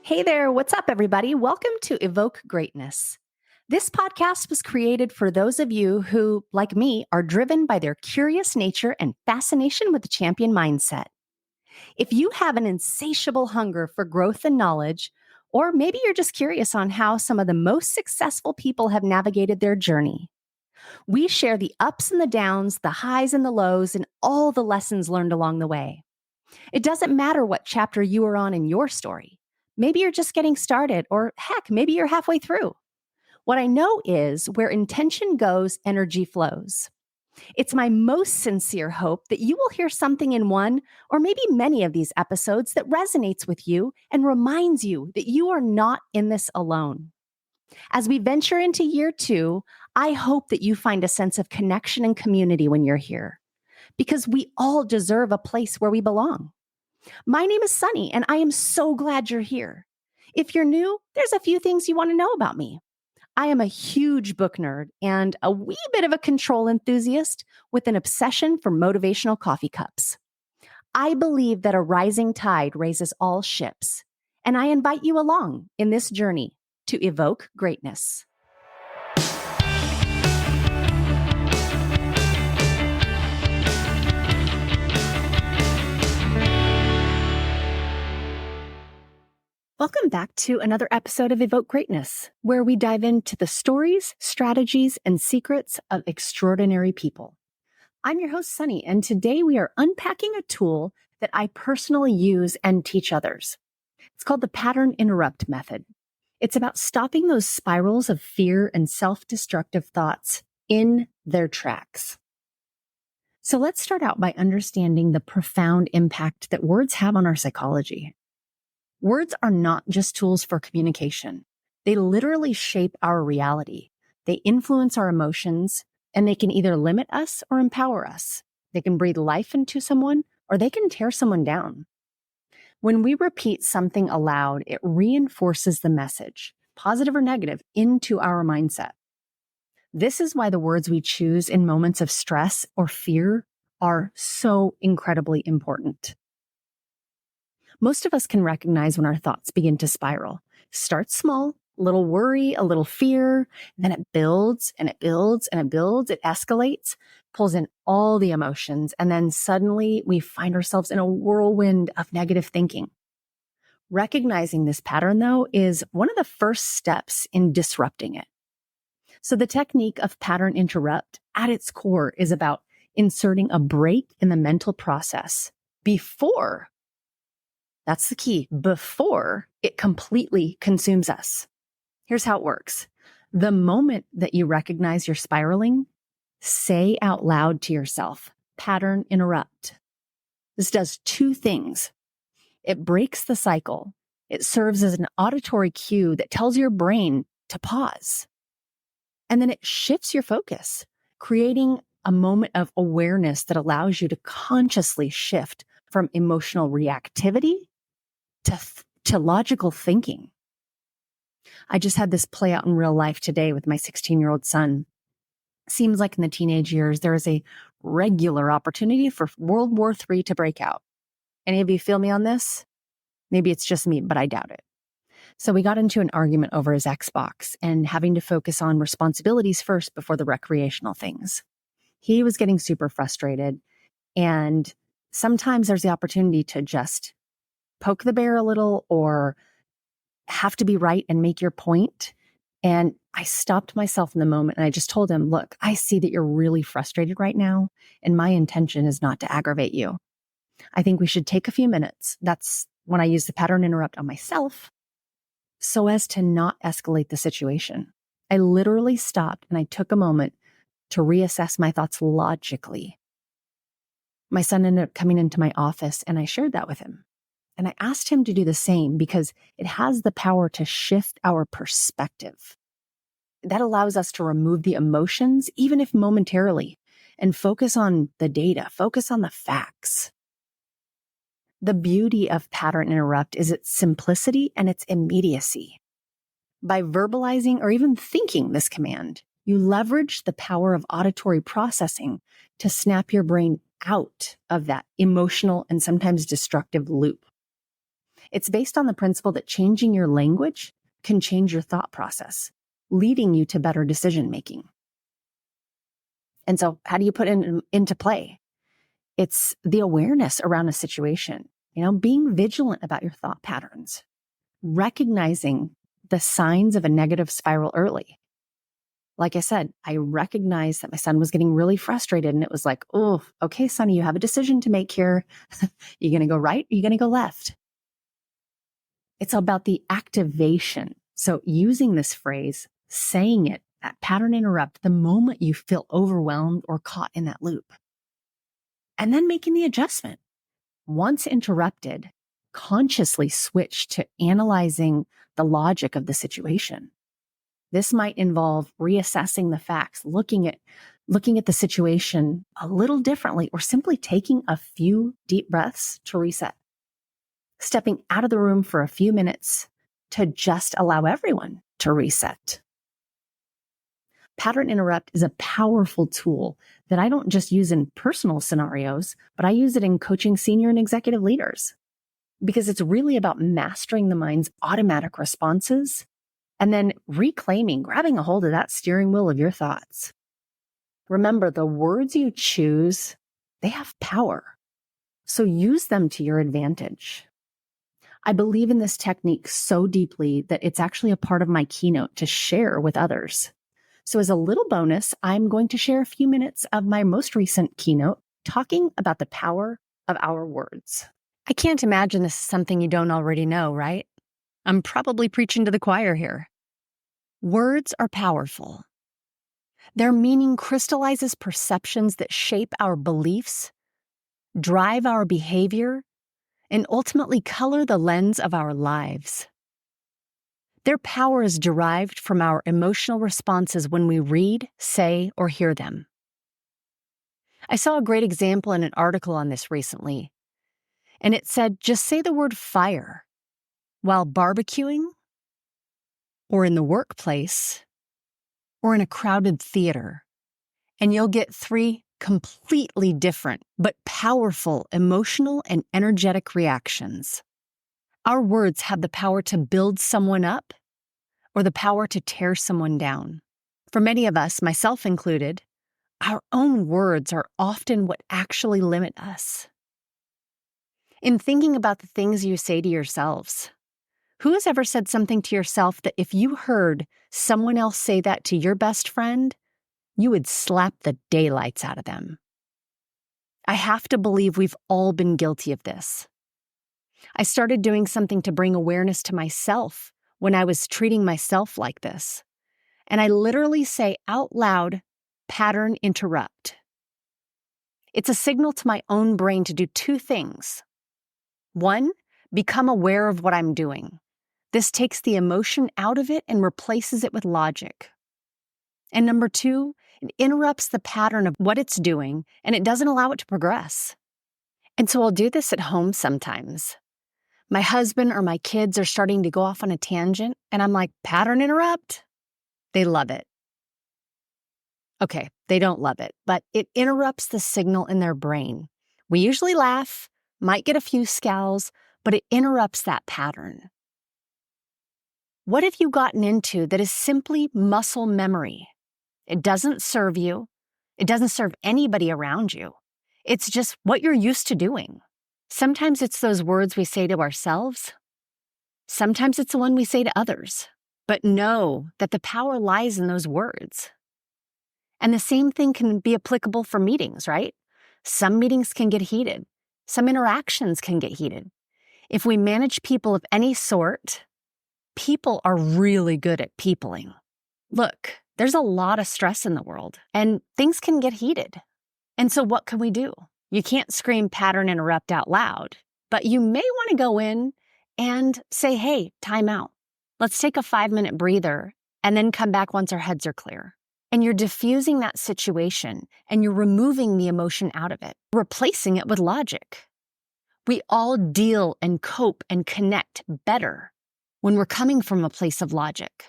Hey there, what's up, everybody? Welcome to Evoke Greatness. This podcast was created for those of you who, like me, are driven by their curious nature and fascination with the champion mindset. If you have an insatiable hunger for growth and knowledge, or maybe you're just curious on how some of the most successful people have navigated their journey, we share the ups and the downs, the highs and the lows, and all the lessons learned along the way. It doesn't matter what chapter you are on in your story. Maybe you're just getting started, or heck, maybe you're halfway through. What I know is where intention goes, energy flows. It's my most sincere hope that you will hear something in one or maybe many of these episodes that resonates with you and reminds you that you are not in this alone. As we venture into year 2, I hope that you find a sense of connection and community when you're here, because we all deserve a place where we belong. My name is Sunny, and I am so glad you're here. If you're new, there's a few things you want to know about me. I am a huge book nerd and a wee bit of a control enthusiast with an obsession for motivational coffee cups. I believe that a rising tide raises all ships, and I invite you along in this journey to evoke greatness. Welcome back to another episode of Evoke Greatness, where we dive into the stories, strategies, and secrets of extraordinary people. I'm your host, Sunny, and today we are unpacking a tool that I personally use and teach others. It's called the pattern interrupt method. It's about stopping those spirals of fear and self-destructive thoughts in their tracks. So let's start out by understanding the profound impact that words have on our psychology. Words are not just tools for communication. They literally shape our reality. They influence our emotions, and they can either limit us or empower us. They can breathe life into someone, or they can tear someone down. When we repeat something aloud, it reinforces the message, positive or negative, into our mindset. This is why the words we choose in moments of stress or fear are so incredibly important. Most of us can recognize when our thoughts begin to spiral. Start small, a little worry, a little fear, and then it builds and it builds and it builds. It escalates, pulls in all the emotions, and then suddenly we find ourselves in a whirlwind of negative thinking. Recognizing this pattern, though, is one of the first steps in disrupting it. So the technique of pattern interrupt at its core is about inserting a break in the mental process before. That's the key, before it completely consumes us. Here's how it works. The moment that you recognize you're spiraling, say out loud to yourself, pattern interrupt. This does two things. It breaks the cycle. It serves as an auditory cue that tells your brain to pause. And then it shifts your focus, creating a moment of awareness that allows you to consciously shift from emotional reactivity to logical thinking. I just had this play out in real life today with my 16-year-old son. Seems like in the teenage years, there is a regular opportunity for World War III to break out. Any of you feel me on this? Maybe it's just me, but I doubt it. So we got into an argument over his Xbox and having to focus on responsibilities first before the recreational things. He was getting super frustrated, and sometimes there's the opportunity to just poke the bear a little or have to be right and make your point. And I stopped myself in the moment and I just told him, look, I see that you're really frustrated right now, and my intention is not to aggravate you. I think we should take a few minutes. That's when I use the pattern interrupt on myself so as to not escalate the situation. I literally stopped and I took a moment to reassess my thoughts logically. My son ended up coming into my office and I shared that with him. And I asked him to do the same because it has the power to shift our perspective. That allows us to remove the emotions, even if momentarily, and focus on the data, focus on the facts. The beauty of pattern interrupt is its simplicity and its immediacy. By verbalizing or even thinking this command, You leverage the power of auditory processing to snap your brain out of that emotional and sometimes destructive loop. It's based on the principle that changing your language can change your thought process, leading you to better decision making. And so how do you put it into play? It's the awareness around a situation, being vigilant about your thought patterns, recognizing the signs of a negative spiral early. Like I said, I recognized that my son was getting really frustrated, and it was like, oh, okay, Sonny, you have a decision to make here. You going to go right? Or you going to go left? It's about the activation. So using this phrase, saying it, that pattern interrupt, the moment you feel overwhelmed or caught in that loop. And then making the adjustment. Once interrupted, consciously switch to analyzing the logic of the situation. This might involve reassessing the facts, looking at the situation a little differently, or simply taking a few deep breaths to reset. Stepping out of the room for a few minutes to just allow everyone to reset. Pattern interrupt is a powerful tool that I don't just use in personal scenarios, but I use it in coaching senior and executive leaders, because it's really about mastering the mind's automatic responses and then grabbing a hold of that steering wheel of your thoughts. Remember, the words you choose, they have power. So use them to your advantage. I believe in this technique so deeply that it's actually a part of my keynote to share with others. So as a little bonus, I'm going to share a few minutes of my most recent keynote talking about the power of our words. I can't imagine this is something you don't already know, right? I'm probably preaching to the choir here. Words are powerful. Their meaning crystallizes perceptions that shape our beliefs, drive our behavior, and ultimately color the lens of our lives. Their power is derived from our emotional responses when we read, say, or hear them. I saw a great example in an article on this recently, and it said, just say the word fire while barbecuing, or in the workplace, or in a crowded theater, and you'll get 3 completely different but powerful emotional and energetic reactions. Our words have the power to build someone up or the power to tear someone down. For many of us, myself included, our own words are often what actually limit us. In thinking about the things you say to yourselves, who has ever said something to yourself that if you heard someone else say that to your best friend, you would slap the daylights out of them? I have to believe we've all been guilty of this. I started doing something to bring awareness to myself when I was treating myself like this. And I literally say out loud, pattern interrupt. It's a signal to my own brain to do 2 things. 1, become aware of what I'm doing. This takes the emotion out of it and replaces it with logic. And number 2, it interrupts the pattern of what it's doing, and it doesn't allow it to progress. And so I'll do this at home sometimes. My husband or my kids are starting to go off on a tangent, and I'm like, pattern interrupt. They love it. Okay, they don't love it, but it interrupts the signal in their brain. We usually laugh, might get a few scowls, but it interrupts that pattern. What have you gotten into that is simply muscle memory? It doesn't serve you. It doesn't serve anybody around you. It's just what you're used to doing. Sometimes it's those words we say to ourselves. Sometimes it's the one we say to others. But know that the power lies in those words. And the same thing can be applicable for meetings, right? Some meetings can get heated. Some interactions can get heated. If we manage people of any sort, people are really good at peopling. Look, there's a lot of stress in the world, and things can get heated. And so what can we do? You can't scream pattern interrupt out loud, but you may want to go in and say, hey, time out. Let's take a 5-minute breather and then come back once our heads are clear. And you're diffusing that situation and you're removing the emotion out of it, replacing it with logic. We all deal and cope and connect better when we're coming from a place of logic.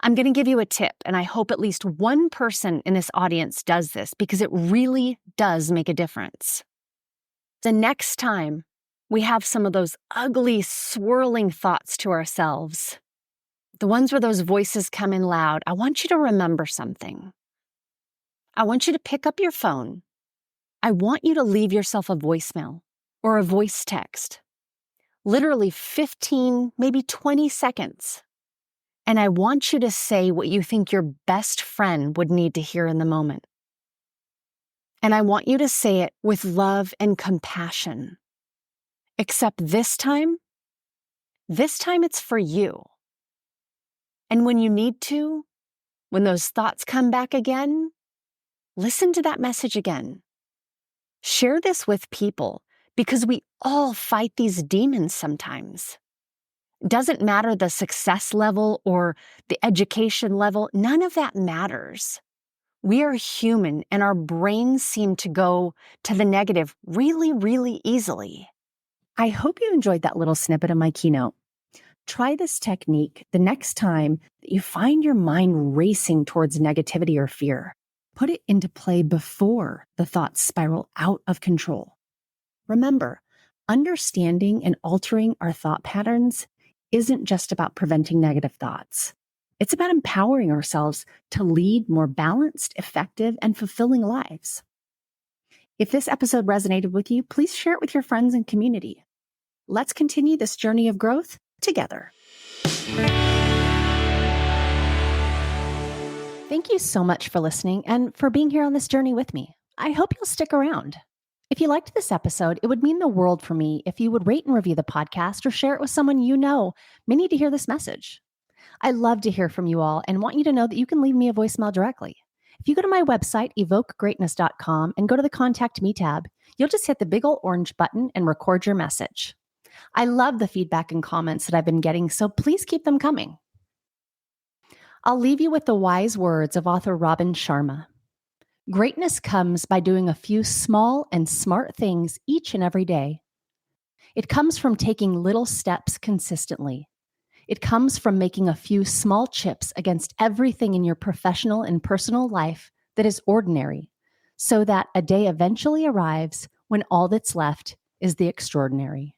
I'm going to give you a tip, and I hope at least one person in this audience does this because it really does make a difference. The next time we have some of those ugly, swirling thoughts to ourselves, the ones where those voices come in loud, I want you to remember something. I want you to pick up your phone. I want you to leave yourself a voicemail or a voice text. Literally 15, maybe 20 seconds. And I want you to say what you think your best friend would need to hear in the moment. And I want you to say it with love and compassion. Except this time it's for you. And when you need to, when those thoughts come back again, listen to that message again. Share this with people because we all fight these demons sometimes. Doesn't matter the success level or the education level, none of that matters. We are human and our brains seem to go to the negative really, really easily. I hope you enjoyed that little snippet of my keynote. Try this technique the next time that you find your mind racing towards negativity or fear. Put it into play before the thoughts spiral out of control. Remember, understanding and altering our thought patterns isn't just about preventing negative thoughts. It's about empowering ourselves to lead more balanced, effective, and fulfilling lives. If this episode resonated with you, please share it with your friends and community. Let's continue this journey of growth together. Thank you so much for listening and for being here on this journey with me. I hope you'll stick around. If you liked this episode, it would mean the world for me if you would rate and review the podcast or share it with someone you know may need to hear this message. I love to hear from you all and want you to know that you can leave me a voicemail directly. If you go to my website, evokegreatness.com, and go to the Contact Me tab, you'll just hit the big old orange button and record your message. I love the feedback and comments that I've been getting, so please keep them coming. I'll leave you with the wise words of author Robin Sharma. Greatness comes by doing a few small and smart things each and every day. It comes from taking little steps consistently. It comes from making a few small chips against everything in your professional and personal life that is ordinary, so that a day eventually arrives when all that's left is the extraordinary.